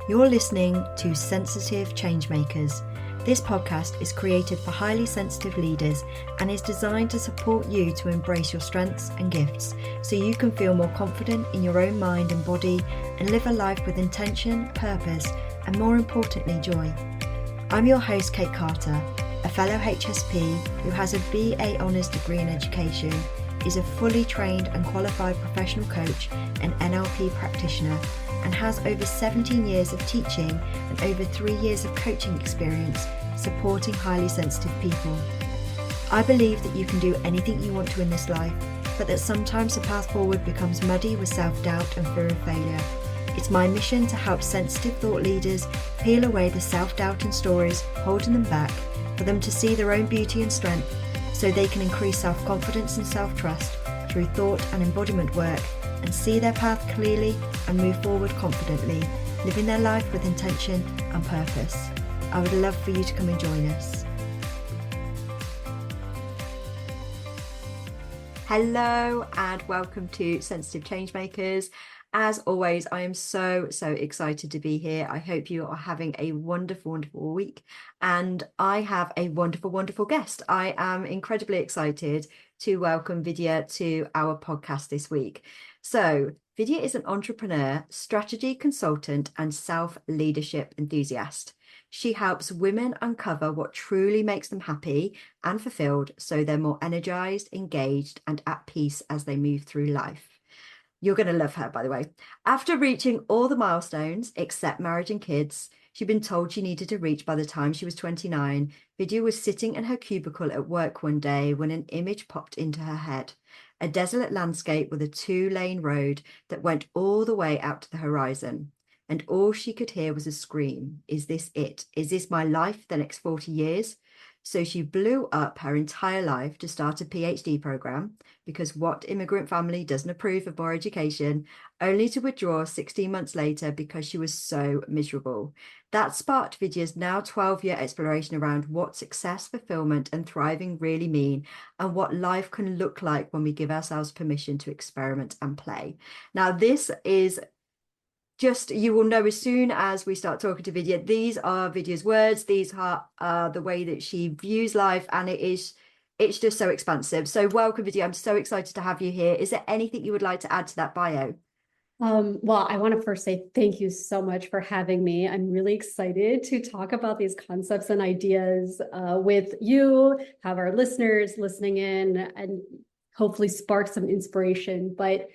You're listening to Sensitive Changemakers. This podcast is created for highly sensitive leaders and is designed to support you to embrace your strengths and gifts so you can feel more confident in your own mind and body and live a life with intention, purpose, and more importantly, joy. I'm your host, Kate Carter, a fellow HSP who has a BA Honours degree in education, is a fully trained and qualified professional coach and NLP practitioner, and has over 17 years of teaching and over 3 years of coaching experience supporting highly sensitive people. I believe that you can do anything you want to in this life, but that sometimes the path forward becomes muddy with self-doubt and fear of failure. It's my mission to help sensitive thought leaders peel away the self-doubt and stories holding them back, for them to see their own beauty and strength so they can increase self-confidence and self-trust through thought and embodiment work and see their path clearly and move forward confidently, living their life with intention and purpose. I would love for you to come and join us. Hello and welcome to Sensitive Changemakers. As always, I am so excited to be here. I hope you are having a wonderful week, and I have a wonderful guest. I am incredibly excited to welcome Vidya to our podcast this week. So Vidya is an entrepreneur, strategy consultant, and self-leadership enthusiast. She helps women uncover what truly makes them happy and fulfilled so they're more energized, engaged, and at peace as they move through life. You're going to love her, by the way. After reaching all the milestones, except marriage and kids, she'd been told she needed to reach by the time she was 29, Vidya was sitting in her cubicle at work one day when an image popped into her head. A desolate landscape with a 2-lane road that went all the way out to the horizon. And all she could hear was a scream. Is this it? Is this my life the next 40 years? So she blew up her entire life to start a PhD program, because what immigrant family doesn't approve of more education, only to withdraw 16 months later because she was so miserable. That sparked Vidya's now 12-year exploration around what success, fulfillment, and thriving really mean, and what life can look like when we give ourselves permission to experiment and play. Now, this is just, you will know as soon as we start talking to Vidya, these are Vidya's words, these are the way that she views life, and it's just so expansive. So welcome, Vidya. I'm so excited to have you here. Is there anything you would like to add to that bio? Well, I want to first say thank you so much for having me. I'm really excited to talk about these concepts and ideas with you, have our listeners listening in, and hopefully spark some inspiration. But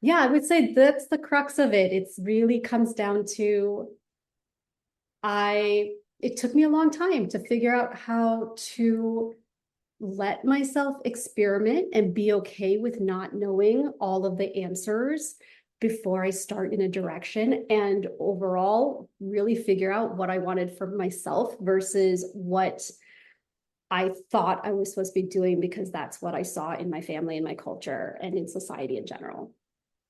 yeah, I would say that's the crux of it. It really comes down to it took me a long time to figure out how to let myself experiment and be okay with not knowing all of the answers before I start in a direction, and overall really figure out what I wanted for myself versus what I thought I was supposed to be doing, because that's what I saw in my family and my culture and in society in general.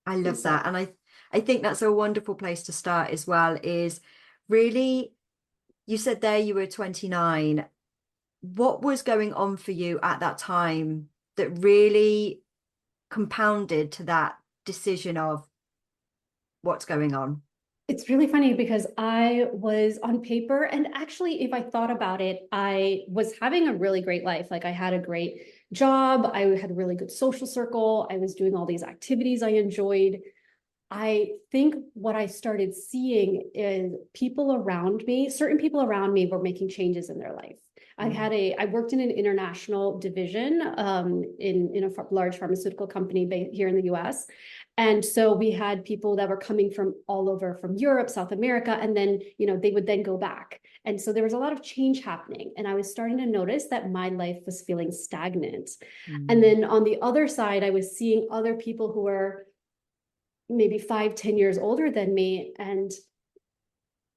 I love that. And I think that's a wonderful place to start as well, is really, you said there you were 29. What was going on for you at that time that really compounded to that decision of what's going on? It's really funny because I was on paper, and actually, if I thought about it, I was having a really great life. Like, I had a great job, I had a really good social circle, I was doing all these activities I enjoyed. I think what I started seeing is people around me, certain people around me were making changes in their life. I worked in an international division in a large pharmaceutical company here in the US. And so we had people that were coming from all over, from Europe, South America, and then, they would then go back. And so there was a lot of change happening. And I was starting to notice that my life was feeling stagnant. And then on the other side, I was seeing other people who were maybe 5-10 years older than me. And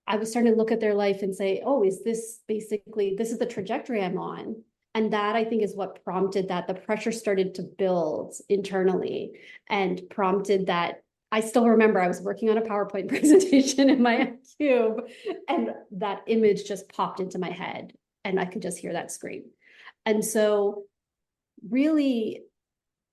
I was starting to look at their life and say, oh, is this is the trajectory I'm on? And that, I think, is what prompted that. The pressure started to build internally and prompted that. I still remember I was working on a PowerPoint presentation in my cube, and that image just popped into my head, and I could just hear that scream. And so really,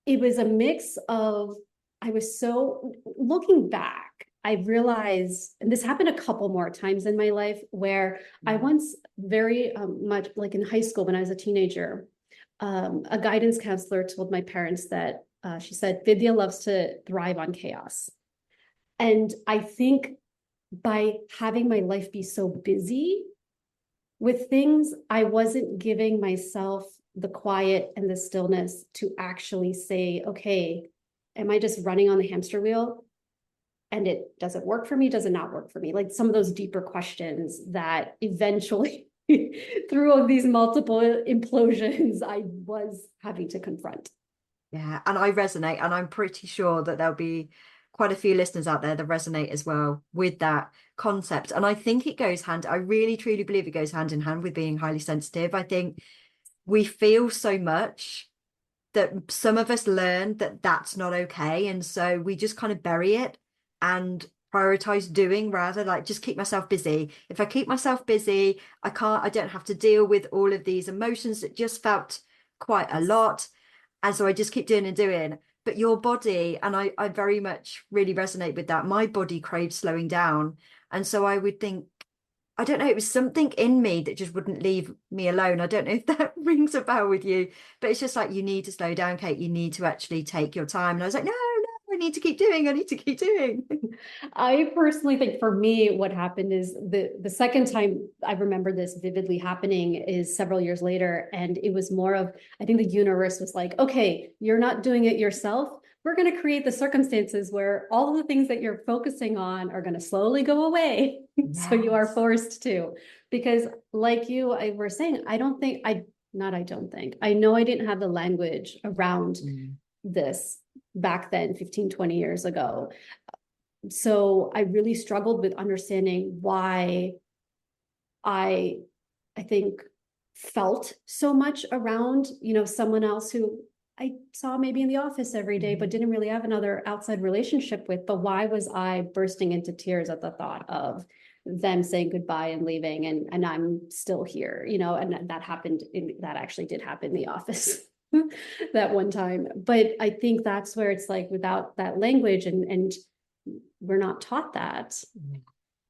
it was a mix of, I was so, looking back, I realized, and this happened a couple more times in my life, where I Mm. once very much like in high school when I was a teenager, a guidance counselor told my parents that she said, Vidya loves to thrive on chaos. And I think by having my life be so busy with things, I wasn't giving myself the quiet and the stillness to actually say, okay, am I just running on the hamster wheel? And it does it work for me? Does it not work for me? Like some of those deeper questions that eventually, through all these multiple implosions, I was having to confront. Yeah, and I resonate, and I'm pretty sure that there'll be quite a few listeners out there that resonate as well with that concept. And I think it goes hand, I really truly believe it goes hand in hand with being highly sensitive. I think we feel so much that some of us learn that that's not okay. And so we just kind of bury it and prioritize doing rather like just keep myself busy. If I keep myself busy, I don't have to deal with all of these emotions that just felt quite a Yes. lot. And so I just keep doing and doing. But your body, and I very much really resonate with that. My body craves slowing down. And so I would think, I don't know, it was something in me that just wouldn't leave me alone. I don't know if that rings a bell with you, but it's just like, you need to slow down, Kate. You need to actually take your time. And I was like, no, I need to keep doing. I need to keep doing. I personally think for me, what happened is the second time I remember this vividly happening is several years later. And it was more of, I think the universe was like, okay, you're not doing it yourself. We're going to create the circumstances where all of the things that you're focusing on are going to slowly go away. So you are Yes. forced to, because like you I were saying, I don't think I, not, I don't think, I know I didn't have the language around Mm. this back then, 15, 20 years ago. So I really struggled with understanding why I I think felt so much around, someone else who I saw maybe in the office every day, but Mhm. didn't really have another outside relationship with. But why was I bursting into tears at the thought of them saying goodbye and leaving, and I'm still here, and that happened that actually did happen in the office that one time. But I think that's where it's like without that language, and we're not taught that,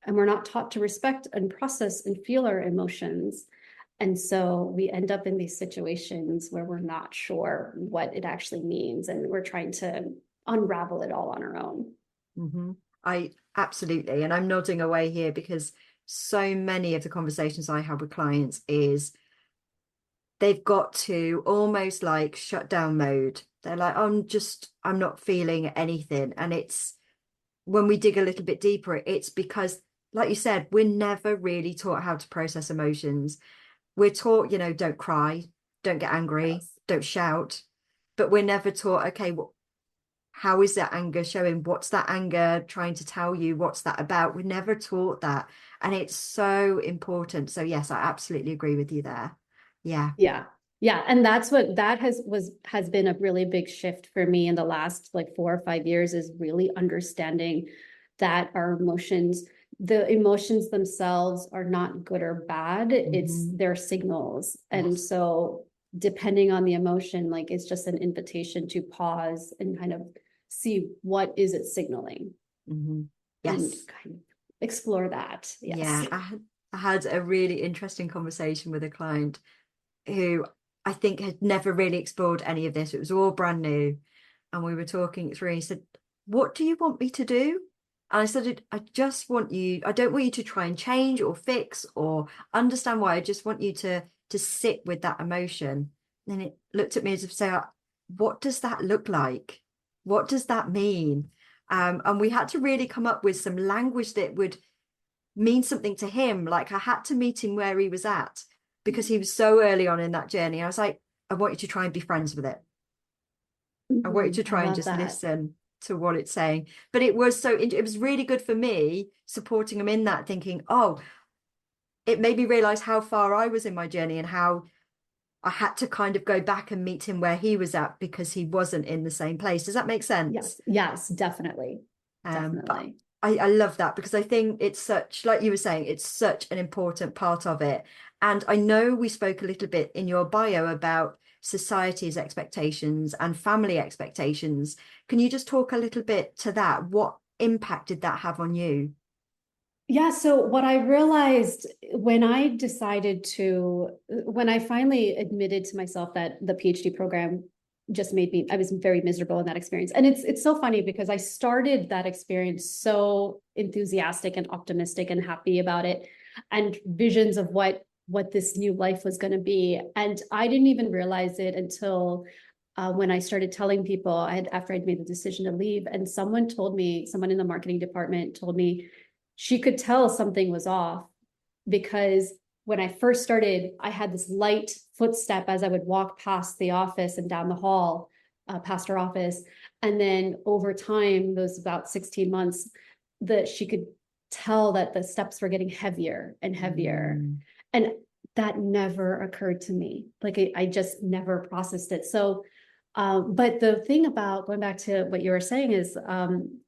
and we're not taught to respect and process and feel our emotions. And so we end up in these situations where we're not sure what it actually means, and we're trying to unravel it all on our own. Mhm. I absolutely, and I'm nodding away here because so many of the conversations I have with clients is they've got to almost like shut down mode. They're like, I'm not feeling anything. And it's when we dig a little bit deeper, it's because, like you said, we're never really taught how to process emotions. We're taught, don't cry, don't get angry, Yes. don't shout, but we're never taught, okay, how is that anger showing? What's that anger trying to tell you? What's that about? We're never taught that. And it's so important. So yes, I absolutely agree with you there. Yeah. Yeah. Yeah. And that's what that has been a really big shift for me in the last like 4 or 5 years, is really understanding that our emotions, the emotions themselves are not good or bad. It's Hmm. their signals. And Yes. so depending on the emotion, like it's just an invitation to pause and kind of see what is it signaling, Hmm. and Yes. kind of explore that. Yes. Yeah. I had a really interesting conversation with a client who I think had never really explored any of this. It was all brand new. And we were talking it through, and he said, what do you want me to do? And I said, I just want you, I don't want you to try and change or fix or understand why. I just want you to sit with that emotion. And it looked at me as if to say, what does that look like? What does that mean? And we had to really come up with some language that would mean something to him. Like I had to meet him where he was at because he was so early on in that journey. I was like, I want you to try and be friends with it. I want you to I try and love just that. listen to what it's saying. But it was it was really good for me supporting him in that, thinking, oh, it made me realize how far I was in my journey and how I had to kind of go back and meet him where he was at because he wasn't in the same place. Does that make sense? Yes. Yes, definitely. But Definitely. I love that because I think it's such, like you were saying, it's such an important part of it. And I know we spoke a little bit in your bio about society's expectations and family expectations. Can you just talk a little bit to that? impact did that have on you? Yeah, so what I realized when when I finally admitted to myself that the PhD program just made me, I was very miserable in that experience. And it's so funny because I started that experience so enthusiastic and optimistic and happy about it, and visions of what this new life was going to be. And I didn't even realize it until when I started telling people after I'd made the decision to leave, and someone in the marketing department told me she could tell something was off, because when I first started, I had this light footstep as I would walk past the office and down the hall, past our office. And then over time, those about 16 months, that she could tell that the steps were getting heavier and heavier. And that never occurred to me. Like I just never processed it. So, but the thing about going back to what you were saying is,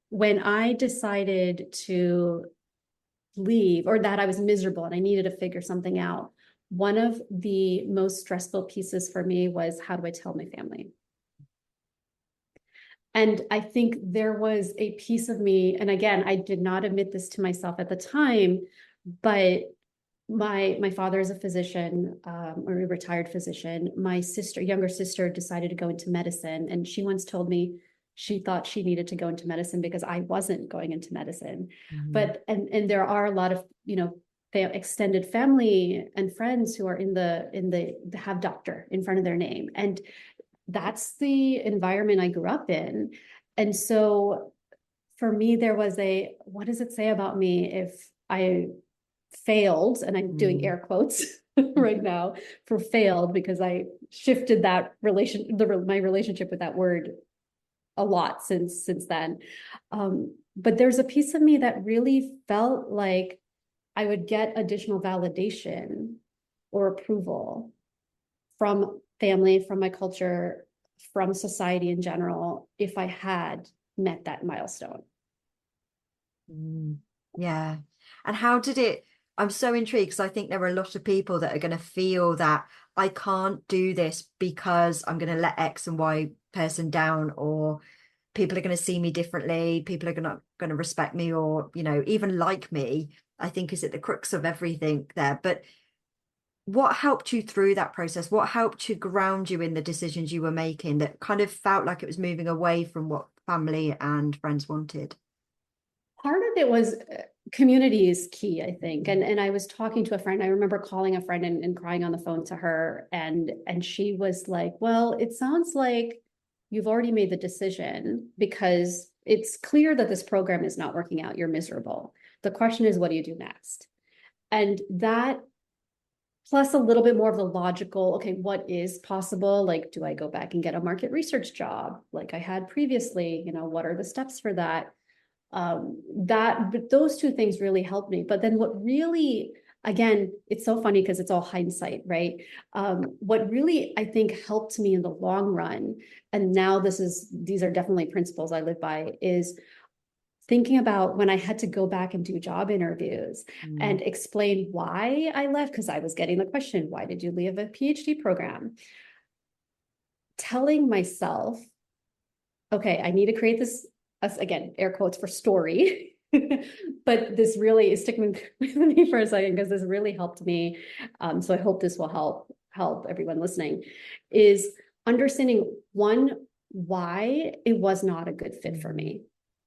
when I decided to leave, or that I was miserable and I needed to figure something out, one of the most stressful pieces for me was, how do I tell my family? And I think there was a piece of me, and again, I did not admit this to myself at the time, but my father is a physician, or a retired physician. My younger sister, decided to go into medicine, and she once told me she thought she needed to go into medicine because I wasn't going into medicine. But and there are a lot of, extended family and friends who are in the have doctor in front of their name, and that's the environment I grew up in. And so for me, there was what does it say about me if I failed, and I'm doing air quotes right now for failed, because I shifted that my relationship with that word a lot since then. But there's a piece of me that really felt like I would get additional validation or approval from family, from my culture, from society in general, if I had met that milestone. Yeah. And how did it? I'm so intrigued because I think there are a lot of people that are going to feel that I can't do this because I'm going to let X and Y person down, or people are going to see me differently. People are going to respect me, or, even like me, I think is at the crux of everything there. But what helped you through that process? What helped to ground you in the decisions you were making that kind of felt like it was moving away from what family and friends wanted? Part of it was community is key, I think. And I was talking to a friend. I remember calling a friend and crying on the phone to her. And she was like, well, it sounds like you've already made the decision, because it's clear that this program is not working out. You're miserable. The question is, what do you do next? And that, plus a little bit more of the logical, okay, what is possible? Like, do I go back and get a market research job like I had previously? What are the steps for that? But those two things really helped me. But then what really, again, it's so funny because it's all hindsight, right? What really, I think, helped me in the long run, and now these are definitely principles I live by, is thinking about when I had to go back and do job interviews and explain why I left, because I was getting the question, why did you leave a PhD program? Telling myself, okay, I need to create this, again, air quotes for story, but this really is sticking with me for a second, because this really helped me. So I hope this will help everyone listening, is understanding, one, why it was not a good fit for me.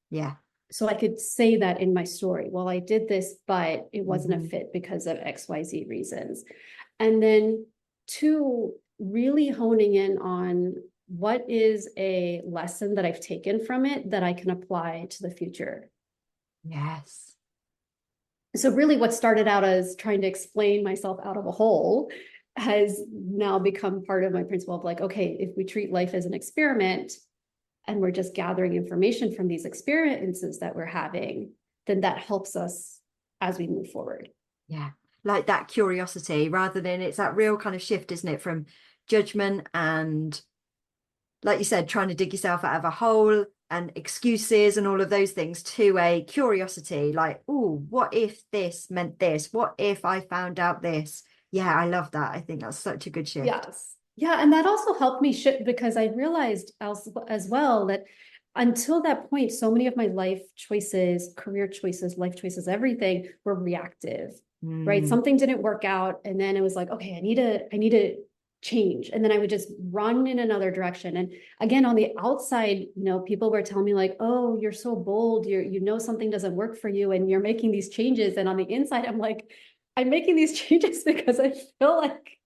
Yeah. So I could say that in my story. Well, I did this, but it wasn't a fit because of XYZ reasons. And then two, really honing in on what is a lesson that I've taken from it that I can apply to the future. Yes. So really what started out as trying to explain myself out of a hole has now become part of my principle of like, okay, if we treat life as an experiment, and we're just gathering information from these experiences that we're having, then that helps us as we move forward. Yeah. Like that curiosity, rather than, it's that real kind of shift, isn't it? From judgment and, like you said, trying to dig yourself out of a hole and excuses and all of those things, to a curiosity, like, oh, what if this meant this? What if I found out this? Yeah, I love that. I think that's such a good shift. Yes. Yeah. And that also helped me shift, because I realized as well that until that point, so many of my life choices, career choices, life choices, everything were reactive, right? Something didn't work out. And then it was like, okay, I need to change. And then I would just run in another direction. And again, on the outside, people were telling me like, oh, you're so bold. You know, something doesn't work for you and you're making these changes. And on the inside, I'm like, I'm making these changes because I feel like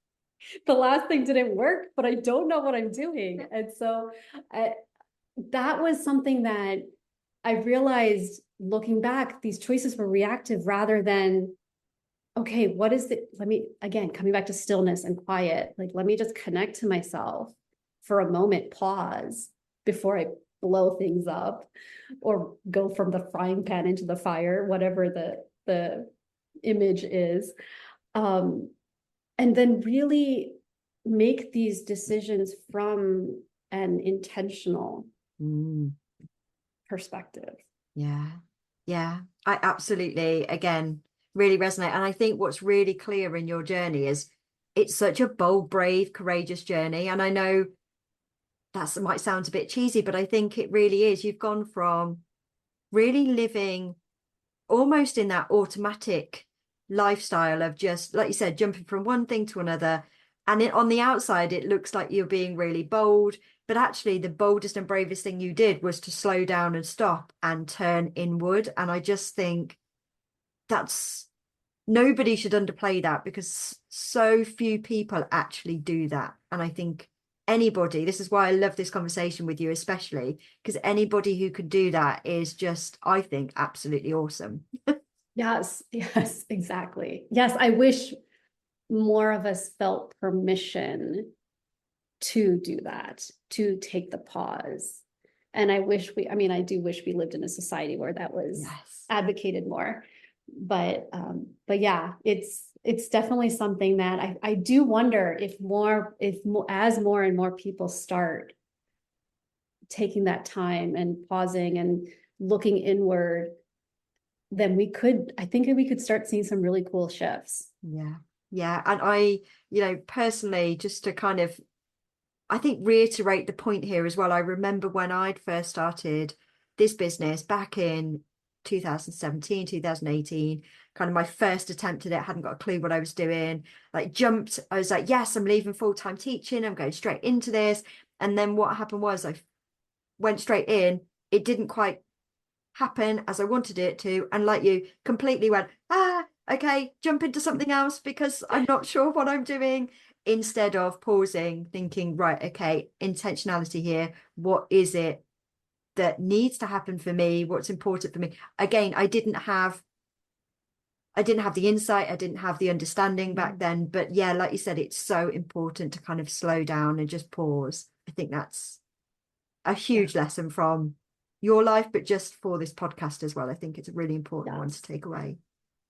the last thing didn't work, but I don't know what I'm doing. And so that was something that I realized looking back, these choices were reactive rather than, okay, what is it? Let me, again, coming back to stillness and quiet, like, let me just connect to myself for a moment, pause before I blow things up or go from the frying pan into the fire, whatever the image is. And then really make these decisions from an intentional perspective. Yeah. Yeah. I absolutely, again, really resonate. And I think what's really clear in your journey is it's such a bold, brave, courageous journey. And I know that might sound a bit cheesy, but I think it really is. You've gone from really living almost in that automatic lifestyle of just, like you said, jumping from one thing to another. And on the outside, it looks like you're being really bold, but actually the boldest and bravest thing you did was to slow down and stop and turn inward. And I just think that's, nobody should underplay that, because so few people actually do that. And I think anybody, this is why I love this conversation with you, especially because anybody who could do that is just, I think, absolutely awesome. Yes, yes, exactly. Yes, I wish more of us felt permission to do that, to take the pause. And I do wish we lived in a society where that was advocated more. But yeah, it's definitely something that I do wonder if as more and more people start taking that time and pausing and looking inward, then I think we could start seeing some really cool shifts. Yeah. Yeah. And personally, just to kind of, I think, reiterate the point here as well. I remember when I'd first started this business back in 2017, 2018, kind of my first attempt at it, hadn't got a clue what I was doing, like jumped. I was like, yes, I'm leaving full-time teaching. I'm going straight into this. And then what happened was I went straight in. It didn't quite happen as I wanted it to. And like you, completely went, okay, jump into something else because I'm not sure what I'm doing, instead of pausing, thinking, right, okay, intentionality here. What is it that needs to happen for me? What's important for me? Again, I didn't have the insight, I didn't have the understanding back then. But yeah, like you said, it's so important to kind of slow down and just pause. I think that's a huge lesson from your life, but just for this podcast as well. I think it's a really important one to take away.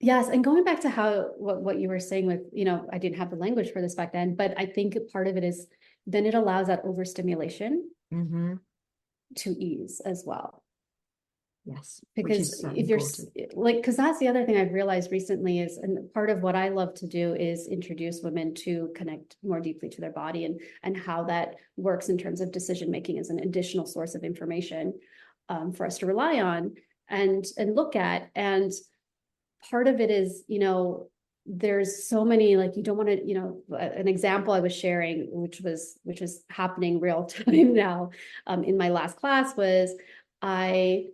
Yes. And going back to what you were saying with, I didn't have the language for this back then, but I think part of it is then it allows that overstimulation to ease as well. Yes. Because if you're like, because that's the other thing I've realized recently is, and part of what I love to do is introduce women to connect more deeply to their body and how that works in terms of decision making as an additional source of information for us to rely on and look at. And part of it is, there's so many, like, you don't want to, an example I was sharing, which is happening real time now, in my last class was I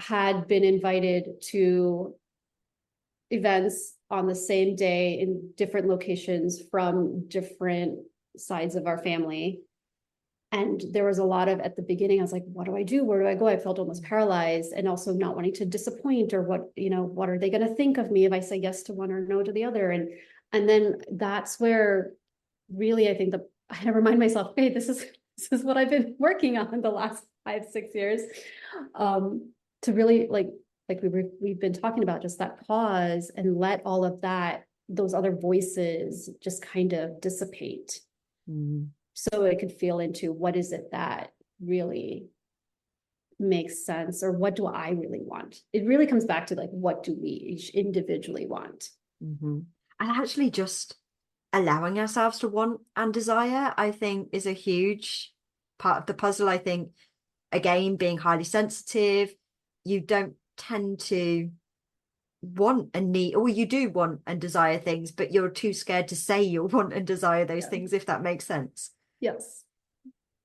had been invited to events on the same day in different locations from different sides of our family. And there was a lot of, at the beginning, I was like, what do I do? Where do I go? I felt almost paralyzed, and also not wanting to disappoint, or what are they going to think of me if I say yes to one or no to the other? And then that's where really, I think I had to remind myself, hey, this is what I've been working on the last 5-6 years. To really like we've been talking about, just that pause and let all of those other voices just kind of dissipate. So it could feel into what is it that really makes sense, or what do I really want? It really comes back to like, what do we each individually want? And actually just allowing ourselves to want and desire, I think, is a huge part of the puzzle. I think again, being highly sensitive, you don't tend to want and need, or you do want and desire things, but you're too scared to say you want and desire those Yeah. things, if that makes sense. Yes.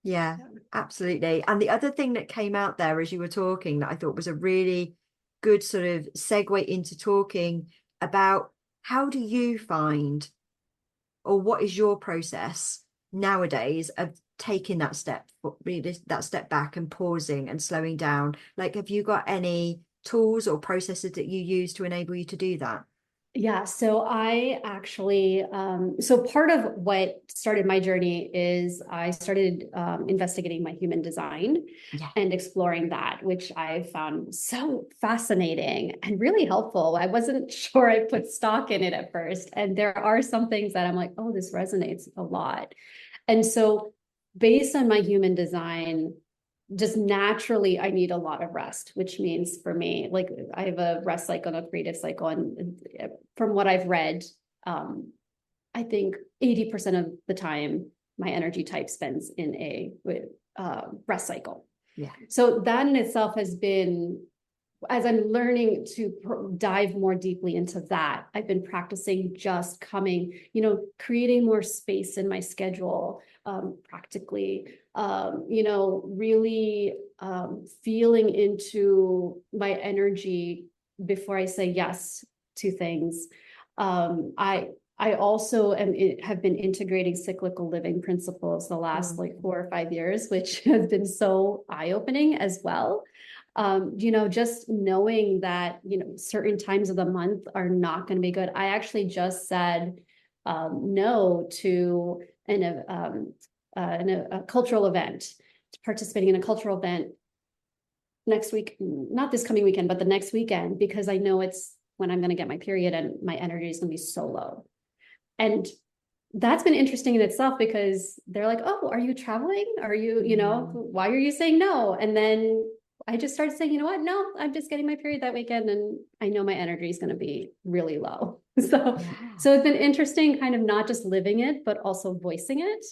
Yeah, Yeah. absolutely. And the other thing that came out there as you were talking that I thought was a really good sort of segue into talking about, how do you find, or what is your process nowadays of taking that step, really that step back and pausing and slowing down? Like, have you got any tools or processes that you use to enable you to do that? Yeah, so I actually, so part of what started my journey is I started investigating my human design Yeah. and exploring that, which I found so fascinating and really helpful. I wasn't sure I put stock in it at first. And there are some things that I'm like, oh, this resonates a lot. And so based on my human design, just naturally I need a lot of rest, which means for me, like I have a rest cycle and a creative cycle. And from what I've read, I think 80% of the time my energy type spends in a rest cycle. Yeah. So that in itself has been, as I'm learning to dive more deeply into that, I've been practicing just coming, creating more space in my schedule, practically, really feeling into my energy before I say yes to things. I also have been integrating cyclical living principles the last like 4 or 5 years, which has been so eye-opening as well. Just knowing that, certain times of the month are not going to be good. I actually just said no to a cultural event, participating in a cultural event next week, not this coming weekend, but the next weekend, because I know it's when I'm going to get my period and my energy is going to be so low. And that's been interesting in itself, because they're like, oh, are you traveling? Are you, why are you saying no? And then I just started saying, you know what? No, I'm just getting my period that weekend and I know my energy is going to be really low. So, Yeah. so it's been interesting kind of not just living it, but also voicing it.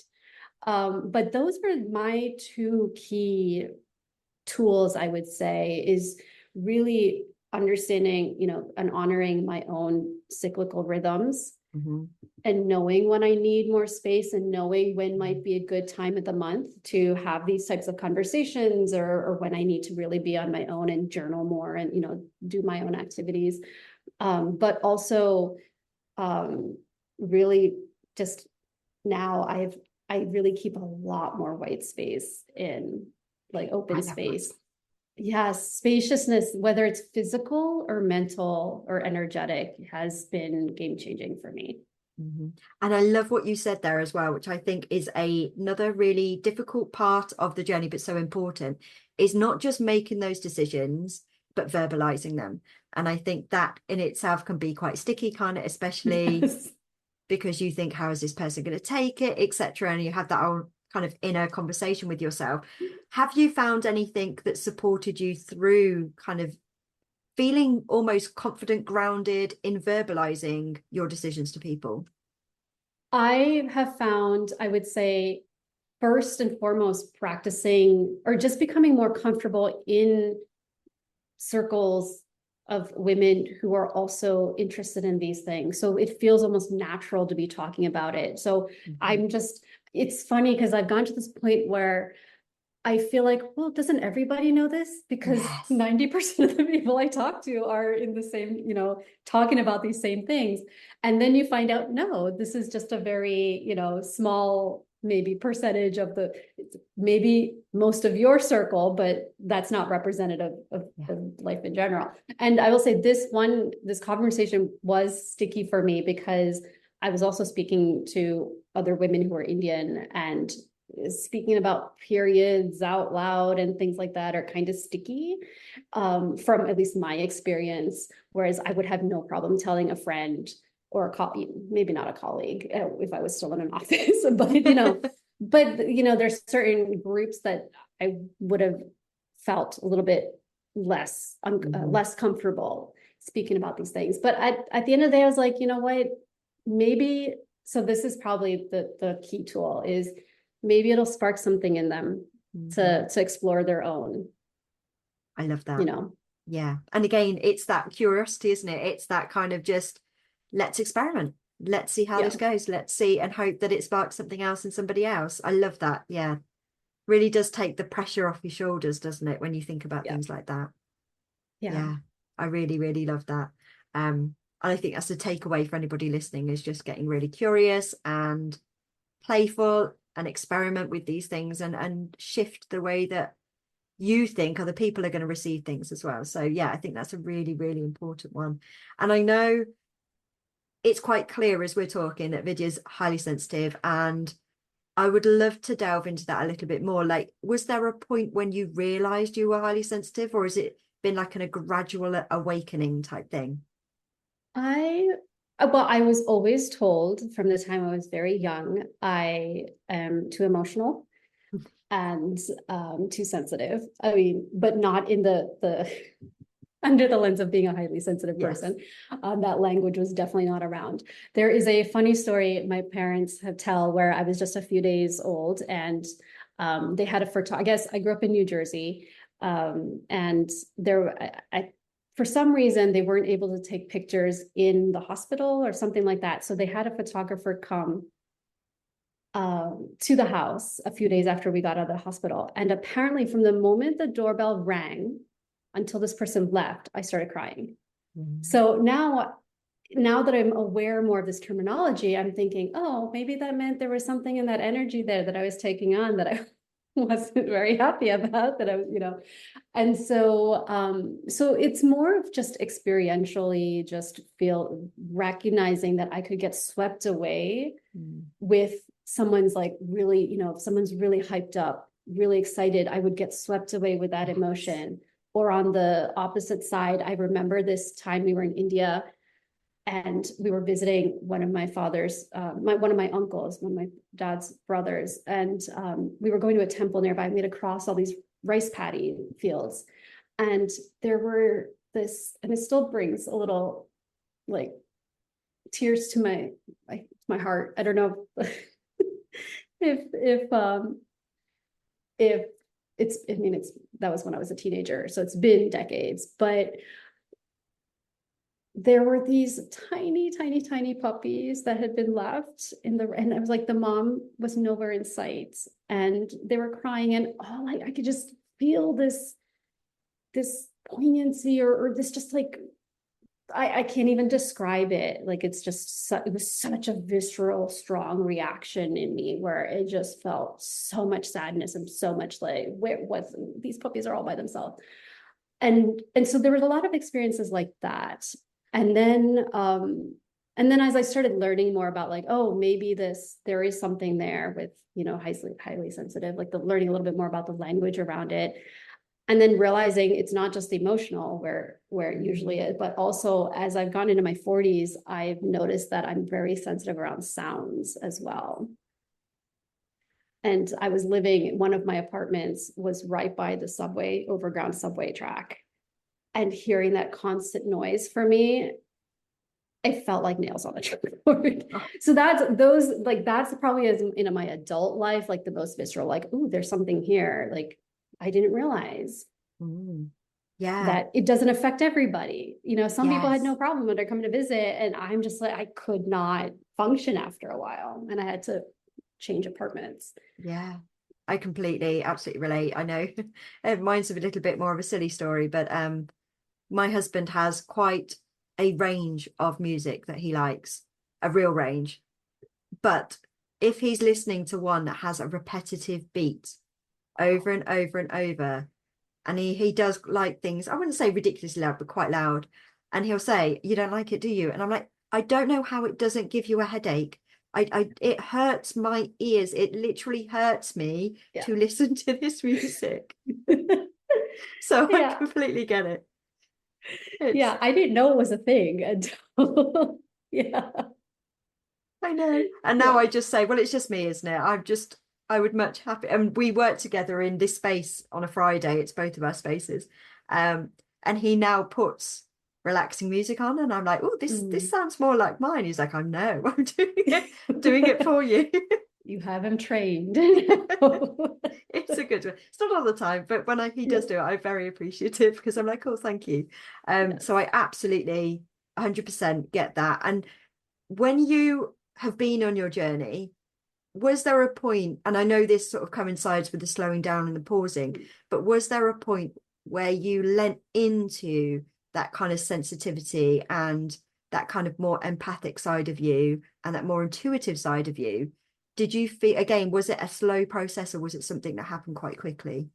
But those were my two key tools, I would say, is really understanding, and honoring my own cyclical rhythms. Mm-hmm. And knowing when I need more space and knowing when might be a good time of the month to have these types of conversations, or when I need to really be on my own and journal more and, do my own activities. But also really just now I really keep a lot more white space in like I open love that. space. Yes, spaciousness, whether it's physical or mental or energetic, has been game changing for me. Mm-hmm. And I love what you said there as well, which I think is another really difficult part of the journey, but so important, is not just making those decisions, but verbalizing them. And I think that in itself can be quite sticky, kind of, especially Yes. because you think, how is this person going to take it, etc. And you have that own kind of inner conversation with yourself. Have you found anything that supported you through kind of feeling almost confident, grounded in verbalizing your decisions to people? I have found, I would say, first and foremost, practicing or just becoming more comfortable in circles of women who are also interested in these things. So it feels almost natural to be talking about it. So Mhm. it's funny because I've gone to this point where I feel like, well, doesn't everybody know this? Because Yes. 90% of the people I talk to are in the same, talking about these same things. And then you find out, no, this is just a very, small, maybe percentage of maybe most of your circle, but that's not representative Yeah. of life in general. And I will say this conversation was sticky for me because I was also speaking to other women who are Indian, and speaking about periods out loud and things like that are kind of sticky, from at least my experience. Whereas I would have no problem telling a friend or a colleague, maybe not a colleague, if I was still in an office, but there's certain groups that I would have felt a little bit Mhm. less comfortable speaking about these things. But at the end of the day, I was like, you know what, maybe, so this is probably the key tool is maybe it'll spark something in them Mhm. to explore their own, I love you that. know. Yeah. And again, it's that curiosity, isn't it? It's that kind of just, let's experiment. Let's see how Yeah. this goes. Let's see and hope that it sparks something else in somebody else. I love that. Yeah. Really does take the pressure off your shoulders, doesn't it, when you think about Yeah. things like that? Yeah. Yeah. I really, really love that. And I think that's a takeaway for anybody listening is just getting really curious and playful and experiment with these things and shift the way that you think other people are going to receive things as well. So yeah, I think that's a really, really important one. And I know it's quite clear as we're talking that Vidya's highly sensitive, and I would love to delve into that a little bit more. Like, was there a point when you realized you were highly sensitive, or has it been like a gradual awakening type thing? I well, I was always told from the time I was very young, I am too emotional and too sensitive. I mean, but not in the under the lens of being a highly sensitive Yes. person. That language was definitely not around. There is a funny story my parents have tell where I was just a few days old and they had a photo. I guess I grew up in New Jersey, and for some reason they weren't able to take pictures in the hospital or something like that. So they had a photographer come to the house a few days after we got out of the hospital. And apparently, from the moment the doorbell rang until this person left, I started crying. Mm. So now that I'm aware more of this terminology, I'm thinking, oh, maybe that meant there was something in that energy there that I was taking on that I wasn't very happy about, that I was, and so it's more of just experientially just feel recognizing that I could get swept away Mm. with someone's like really, if someone's really hyped up, really excited, I would get swept away with that Yes. emotion. Or on the opposite side, I remember this time we were in India and we were visiting one of my father's, one of my uncles, one of my dad's brothers, and we were going to a temple nearby. We had to cross all these rice paddy fields, and there were this, and it still brings a little like tears to my heart. I don't know if it's, I mean, that was when I was a teenager, so it's been decades, but there were these tiny, tiny, tiny puppies that had been left and I was like, the mom was nowhere in sight and they were crying, and all I could just feel this poignancy or this just like, I can't even describe it. Like, it's just, it was such a visceral, strong reaction in me where it just felt so much sadness and so much like, where was, these puppies are all by themselves. And so there was a lot of experiences like that. And then as I started learning more about like, oh, maybe there is something there with, highly sensitive, like learning a little bit more about the language around it, and then realizing it's not just emotional where it usually is, but also as I've gone into my 40s, I've noticed that I'm very sensitive around sounds as well. And I was living, one of my apartments was right by the overground subway track. And hearing that constant noise for me, it felt like nails on the chalkboard. Oh. So that's probably as in my adult life, like the most visceral, like, ooh, there's something here. Like, I didn't realize Mm. Yeah. that it doesn't affect everybody. Some people had no Yes. problem when they're coming to visit, and I'm just like, I could not function after a while, and I had to change apartments. Yeah. I completely, absolutely relate. I know mine's a little bit more of a silly story, but my husband has quite a range of music that he likes, a real range. But if he's listening to one that has a repetitive beat over and over and over, and he does like things, I wouldn't say ridiculously loud, but quite loud. And he'll say, "You don't like it, do you?" And I'm like, "I don't know how it doesn't give you a headache. It hurts my ears. It literally hurts me Yeah. to listen to this music." So I Yeah. completely get it. It's Yeah. I didn't know it was a thing until, yeah. I know. And now Yeah. I just say, well, it's just me, isn't it? I would much happy. And we work together in this space on a Friday. It's both of our spaces. Um, and he now puts relaxing music on, and I'm like, oh, this Mm. sounds more like mine. He's like, I know, I'm doing it for you. You have him trained. It's a good one. It's not all the time, but when he Yeah. does do it, I'm very appreciative because I'm like, oh, thank you. So Yes. I absolutely 100% get that. And when you have been on your journey, was there a point, and I know this sort of coincides with the slowing down and the pausing, but was there a point where you lent into that kind of sensitivity and that kind of more empathic side of you and that more intuitive side of you? Did you feel, again, was it a slow process or was it something that happened quite quickly?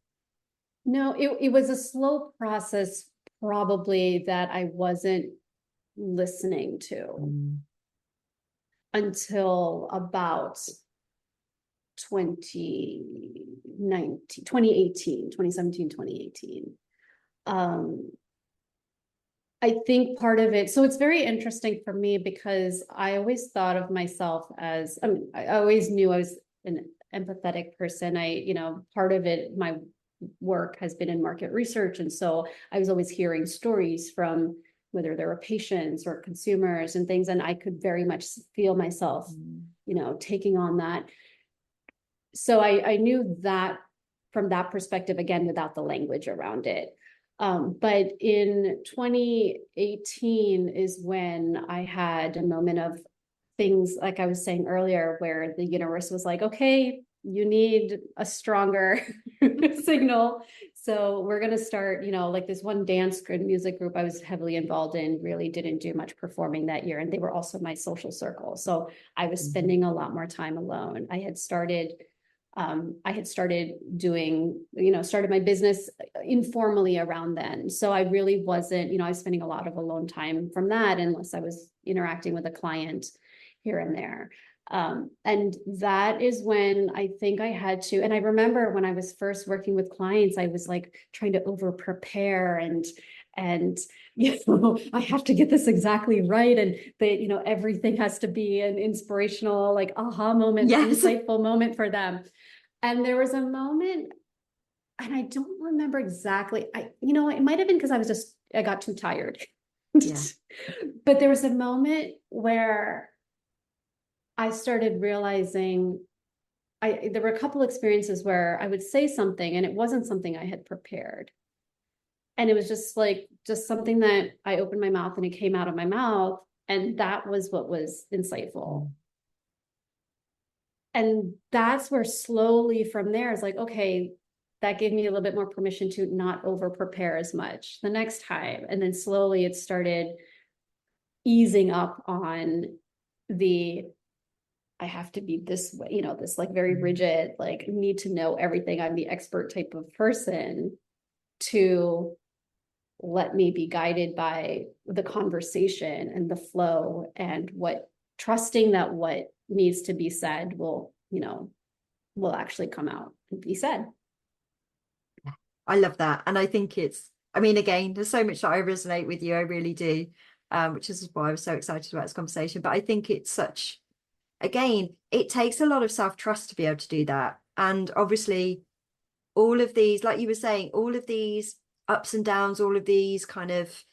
No, it was a slow process, probably that I wasn't listening to Mm. until about 2019, 2018, 2017, 2018. Um, I think part of it, so it's very interesting for me because I always thought of myself as, I mean, I always knew I was an empathetic person. Part of it, my work has been in market research. And so I was always hearing stories from whether there were patients or consumers and things. And I could very much feel myself, Mm. taking on that. So I knew that from that perspective, again, without the language around it. But in 2018 is when I had a moment of things, like I was saying earlier, where the universe was like, okay, you need a stronger signal. So we're going to start, like this one dance and music group I was heavily involved in really didn't do much performing that year. And they were also my social circle. So I was Mhm. spending a lot more time alone. I had started doing, started my business informally around then. So I really wasn't, I was spending a lot of alone time from that, unless I was interacting with a client here and there. And that is when I think I had to, and I remember when I was first working with clients, I was like trying to over prepare and I have to get this exactly right. And everything has to be an inspirational, like aha moment, Yes. insightful moment for them. And there was a moment, and I don't remember exactly. It might have been because I got too tired. Yeah. But there was a moment where I started realizing there were a couple experiences where I would say something and it wasn't something I had prepared. And it was just something that I opened my mouth and it came out of my mouth. And that was what was insightful. Mm. And that's where slowly from there is like, okay, that gave me a little bit more permission to not over prepare as much the next time. And then slowly it started easing up on the, I have to be this way, this like very Mm. rigid, like need to know everything. I'm the expert type of person, to let me be guided by the conversation and the flow and trusting that what needs to be said will actually come out and be said. I love that. And I think I mean, again, there's so much that I resonate with you. I really do. Which is why I was so excited about this conversation. But I think it's again, it takes a lot of self-trust to be able to do that. And obviously, all of these, like you were saying, all of these ups and downs, all of these kind of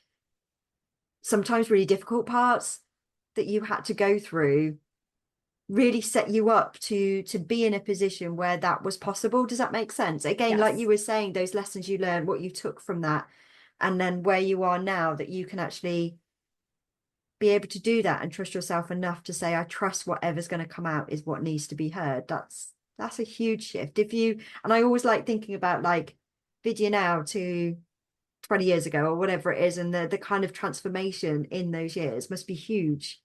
sometimes really difficult parts that you had to go through really set you up to be in a position where that was possible. Does that make sense? Again, like you Yes. were saying, those lessons you learned, what you took from that, and then where you are now, that you can actually be able to do that and trust yourself enough to say, I trust whatever's going to come out is what needs to be heard. That's a huge shift. And I always like thinking about like Vidya now to 20 years ago or whatever it is, and the kind of transformation in those years must be huge.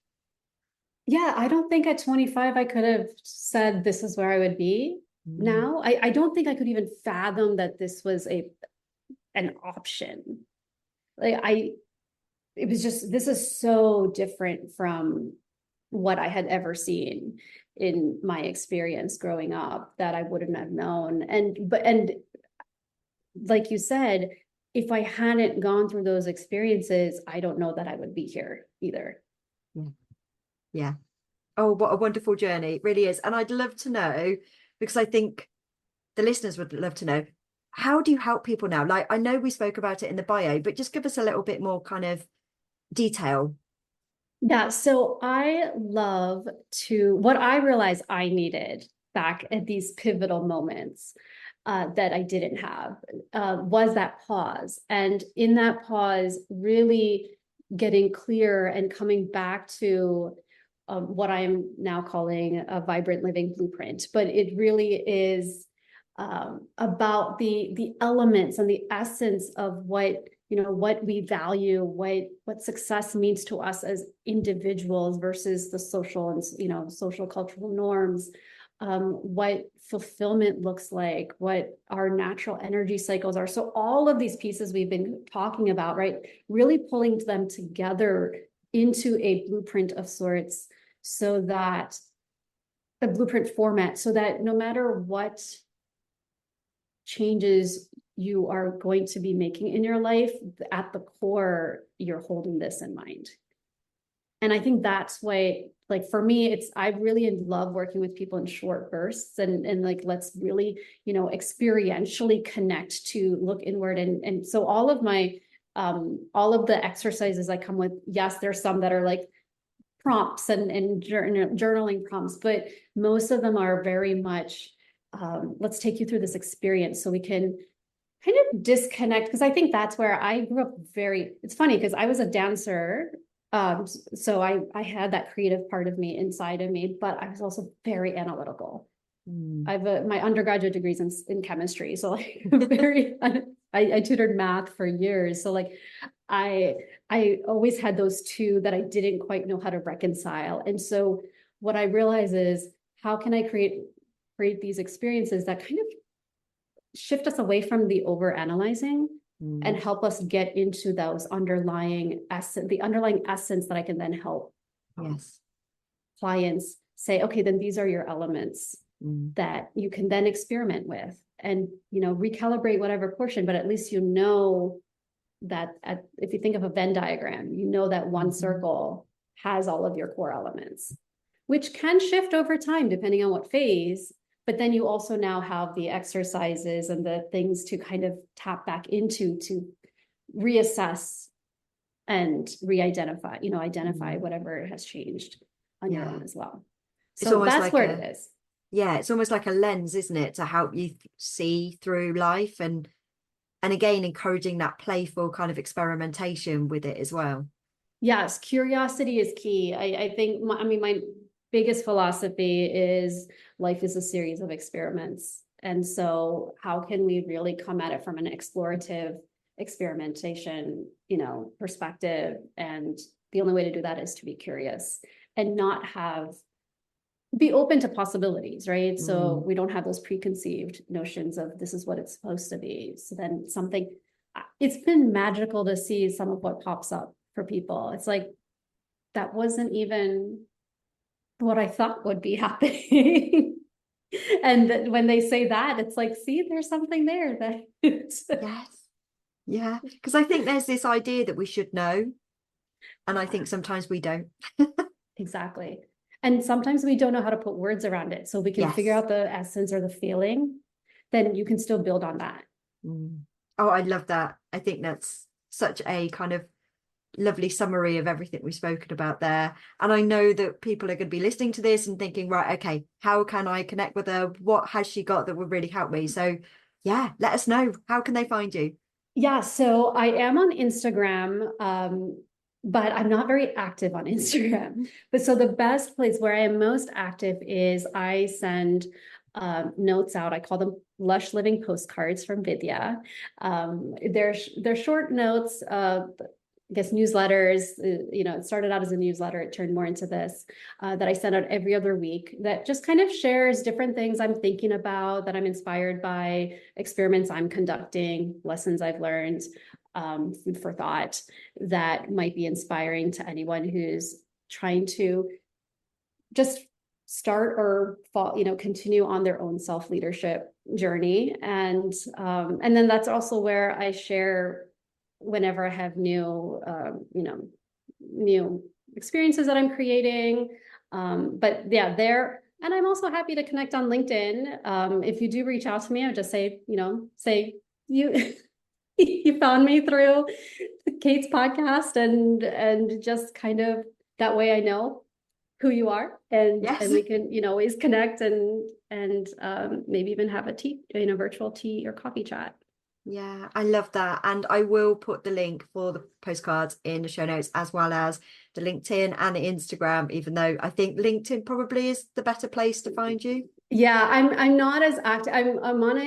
Yeah, I don't think at 25 I could have said this is where I would be Mm. now. I don't think I could even fathom that this was an option. Like it was just, this is so different from what I had ever seen in my experience growing up that I wouldn't have known. And like you said, if I hadn't gone through those experiences, I don't know that I would be here either. Yeah. Yeah. Oh, what a wonderful journey. It really is. And I'd love to know, because I think the listeners would love to know, how do you help people now? Like, I know we spoke about it in the bio, but just give us a little bit more kind of detail. Yeah, so what I realized I needed back at these pivotal moments that I didn't have, was that pause. And in that pause, really getting clear and coming back to what I am now calling a vibrant living blueprint. But it really is about the elements and the essence of what, what we value, what success means to us as individuals versus the social and, social cultural norms, what fulfillment looks like, what our natural energy cycles are. So all of these pieces we've been talking about, right? Really pulling them together into a blueprint of sorts, so that a blueprint format, so that no matter what changes you are going to be making in your life, at the core, you're holding this in mind. And I think that's why, like, for me, I really love working with people in short bursts and like, let's really, experientially connect to look inward. And so all of the exercises I come with, yes, there's some that are like prompts and journaling prompts, but most of them are very much, let's take you through this experience so we can kind of disconnect. Because I think that's where I grew up it's funny because I was a dancer. So I had that creative part of me inside of me, but I was also very analytical. My undergraduate degrees in chemistry. So like I tutored math for years. So like I always had those two that I didn't quite know how to reconcile. And so what I realize is, how can I create these experiences that kind of shift us away from the over analyzing and help us get into those underlying essence that I can then help clients say, okay, then these are your elements that you can then experiment with and, recalibrate whatever portion, but at least that if you think of a Venn diagram, that one circle has all of your core elements, which can shift over time depending on what phase. But then you also now have the exercises and the things to kind of tap back into to reassess and re-identify, identify whatever has changed on your own as well. So that's like where it is. Yeah, it's almost like a lens, isn't it, to help you see through life and again, encouraging that playful kind of experimentation with it as well. Yes, curiosity is key. I think, my biggest philosophy is life is a series of experiments. And so how can we really come at it from an explorative experimentation, perspective? And the only way to do that is to be curious and not be open to possibilities, right? So we don't have those preconceived notions of this is what it's supposed to be. So then it's been magical to see some of what pops up for people. It's like, that wasn't even what I thought would be happening. And when they say that, it's like, see, there's something there that yes. Yeah. Because I think there's this idea that we should know. And I think sometimes we don't. Exactly. And sometimes we don't know how to put words around it. So we can figure out the essence or the feeling, then you can still build on that. Oh, I love that. I think that's such a kind of lovely summary of everything we've spoken about there. And I know that people are going to be listening to this and thinking, right, okay, how can I connect with her? What has she got that would really help me? So yeah, let us know. How can they find you? Yeah, so I am on Instagram, but I'm not very active on Instagram. But so the best place where I am most active is I send notes out. I call them Lush Living postcards from Vidya. They're short notes, I guess newsletters, it started out as a newsletter. It turned more into this, that I send out every other week that just kind of shares different things I'm thinking about, that I'm inspired by, experiments I'm conducting, lessons I've learned, food for thought that might be inspiring to anyone who's trying to just start or continue on their own self-leadership journey. And then that's also where I share whenever I have new experiences that I'm creating. But yeah, and I'm also happy to connect on LinkedIn. If you do reach out to me, I just say you you found me through Kate's podcast and just kind of that way I know who you are, and Yes. we can, always connect and maybe even have a virtual tea or coffee chat. Yeah, I love that. And I will put the link for the postcards in the show notes, as well as the LinkedIn and the Instagram, even though I think LinkedIn probably is the better place to find you. Yeah, I'm not as active. I'm on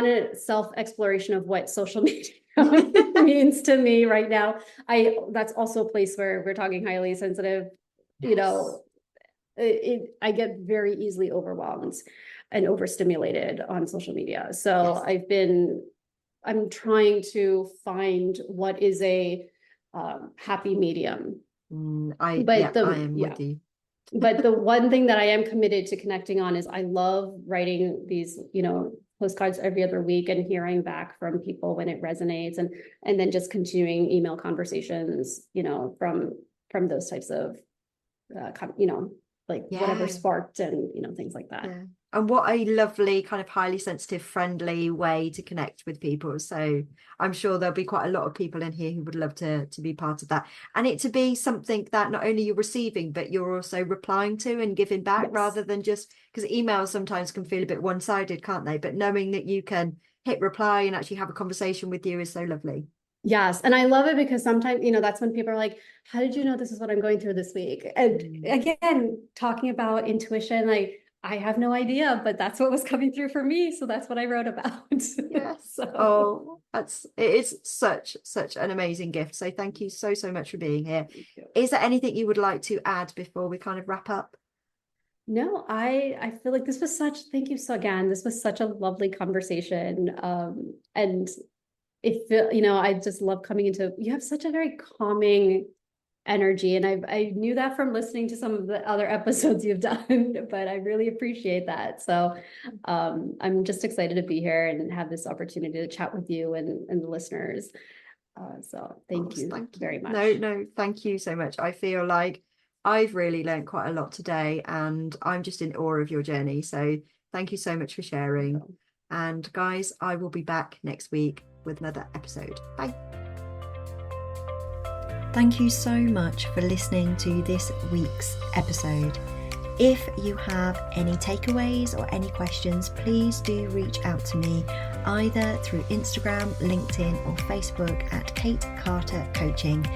a self-exploration of what social media means to me right now. That's also a place where we're talking highly sensitive, Yes. I get very easily overwhelmed and overstimulated on social media. So Yes. I'm trying to find what is a happy medium. But I am with you. but the one thing that I am committed to connecting on is I love writing these, postcards every other week and hearing back from people when it resonates, and then just continuing email conversations, from those types of, like whatever Yeah. sparked, and things like that. Yeah. And what a lovely kind of highly sensitive, friendly way to connect with people. So I'm sure there'll be quite a lot of people in here who would love to be part of that. And it to be something that not only you're receiving, but you're also replying to and giving back, Yes. rather than just, because emails sometimes can feel a bit one-sided, can't they? But knowing that you can hit reply and actually have a conversation with you is so lovely. Yes. And I love it because sometimes, that's when people are like, how did you know this is what I'm going through this week? And Mm. again, talking about intuition, like I have no idea, but that's what was coming through for me. So that's what I wrote about. Yes. So Oh, it is such an amazing gift. So thank you so much for being here. thank you. Is there anything you would like to add before we kind of wrap up? No, I feel like thank you so again. This was such a lovely conversation. And I just love coming you have such a very calming energy. And I knew that from listening to some of the other episodes you've done, but I really appreciate that. So I'm just excited to be here and have this opportunity to chat with you and the listeners. So thank you Thank very you. much. No, thank you so much. I feel like I've really learned quite a lot today, and I'm just in awe of your journey. So thank you so much for sharing. And guys, I will be back next week with another episode. Bye. Thank you so much for listening to this week's episode. If you have any takeaways or any questions, please do reach out to me either through Instagram, LinkedIn or Facebook at Kate Carter Coaching,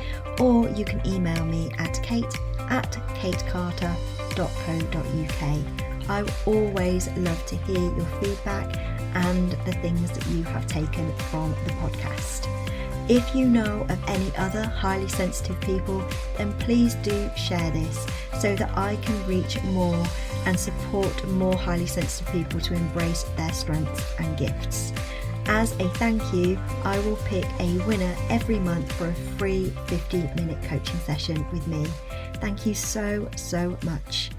or you can email me at kate@katecarter.co.uk. I always love to hear your feedback and the things that you have taken from the podcast. If you know of any other highly sensitive people, then please do share this so that I can reach more and support more highly sensitive people to embrace their strengths and gifts. As a thank you, I will pick a winner every month for a free 50-minute coaching session with me. Thank you so much.